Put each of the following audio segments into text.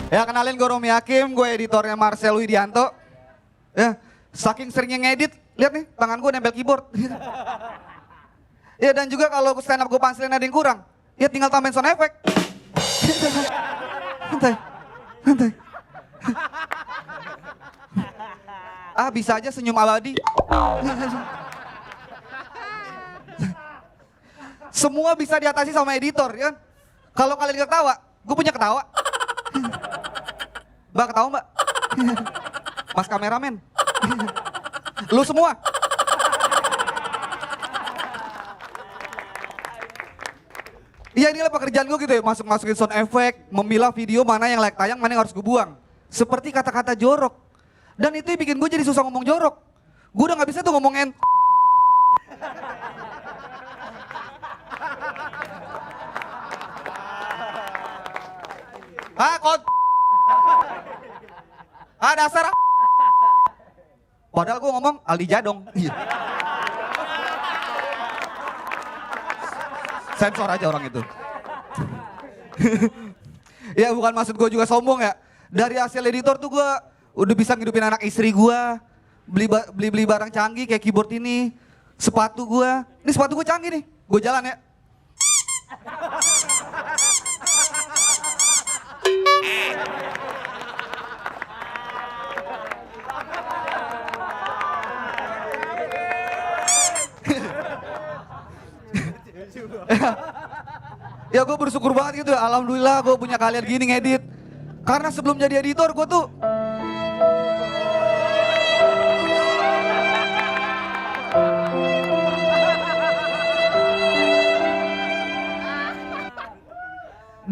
Ya kenalin gue Romi Hakim, gue editornya Marcel Widianto. Ya, saking seringnya ngedit, lihat nih tangan gue nempel keyboard. Ya dan juga kalau stand up gue punchline ada yang kurang, ya tinggal tambahin sound effect. Santai, santai. Ah bisa aja senyum abadi. Semua bisa diatasi sama editor, ya kan? Kalau kalian gak ketawa, gue punya ketawa. Mbak ketawa mbak? Mas kameramen? Lu semua? Iya inilah pekerjaan gue gitu ya, masukin sound effect, memilah video mana yang layak tayang, mana yang harus gue buang. Seperti kata-kata jorok. Dan itu yang bikin gue jadi susah ngomong jorok. Gue udah gak bisa tuh ngomongin. Dasar. Padahal gue ngomong Aldi Jadong. Sensor aja orang itu. Ya bukan maksud gue juga sombong ya. Dari hasil editor tuh gue udah bisa ngidupin anak istri gue. Beli barang canggih kayak keyboard ini. Sepatu gue. Ini sepatu gue canggih nih. Gue jalan ya. Ya gue bersyukur banget gitu ya, alhamdulillah gue punya kalian gini ngedit. Karena sebelum jadi editor gue tuh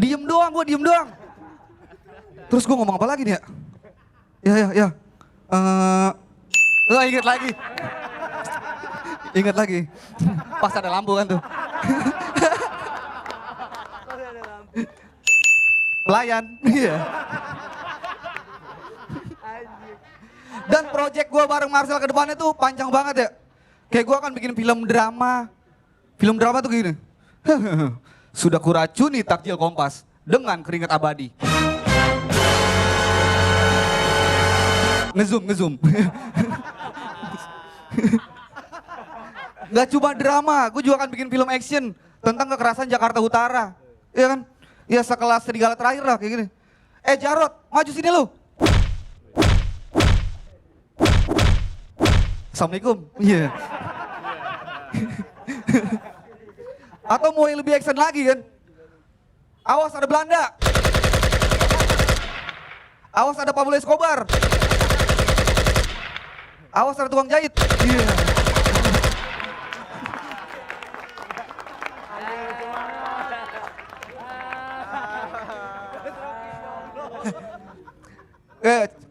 diem doang. Terus gue ngomong apa lagi nih ya? Ingat lagi. Ingat lagi. Pas ada lampu kan tuh. Pelayan. Iya. Dan project gue bareng Marcel ke depannya tuh panjang banget ya. Kayak gue akan bikin film drama. Film drama tuh gini. Sudah kuracuni takjil Kompas dengan keringat abadi. Ngezoom. Gak cuma drama, gue juga akan bikin film action tentang kekerasan Jakarta Utara. Iya kan? Ya sekelas Serigala Terakhir lah kayak gini. Jarot, maju sini lu. Assalamualaikum. Iya. Atau mau yang lebih action lagi kan? Awas ada Belanda. Awas ada Pablo Escobar. Awas ada tukang jahit. Iya.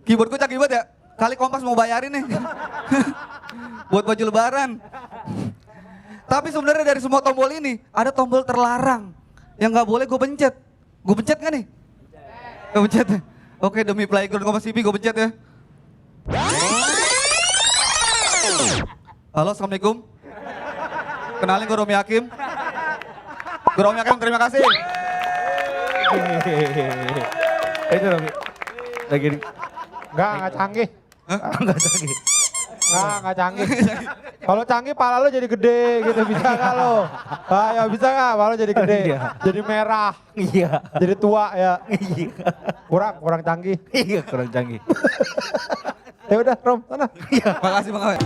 Keyboard gue canggih banget ya. Kali Kompas mau bayarin nih. Buat baju lebaran. Tapi sebenarnya dari semua tombol ini ada tombol terlarang yang nggak boleh gue pencet. Gue pencet nggak nih? Gue pencet ya. Oke demi playground Kompas TV gue pencet ya. Halo assalamualaikum. Kenalin gue Romi Hakim. Gue Romi Hakim terima kasih. Itu Romi. Lagi Enggak canggih. Enggak canggih. Enggak canggih. Kalau canggih pala lo jadi gede gitu, bisa enggak lo? Ya bisa enggak? Pala lo jadi gede. Jadi merah. Iya. Jadi tua ya. Iya. Kurang canggih. Iya, kurang canggih. Ya udah, Rom, sana. Makasih Bang Awe.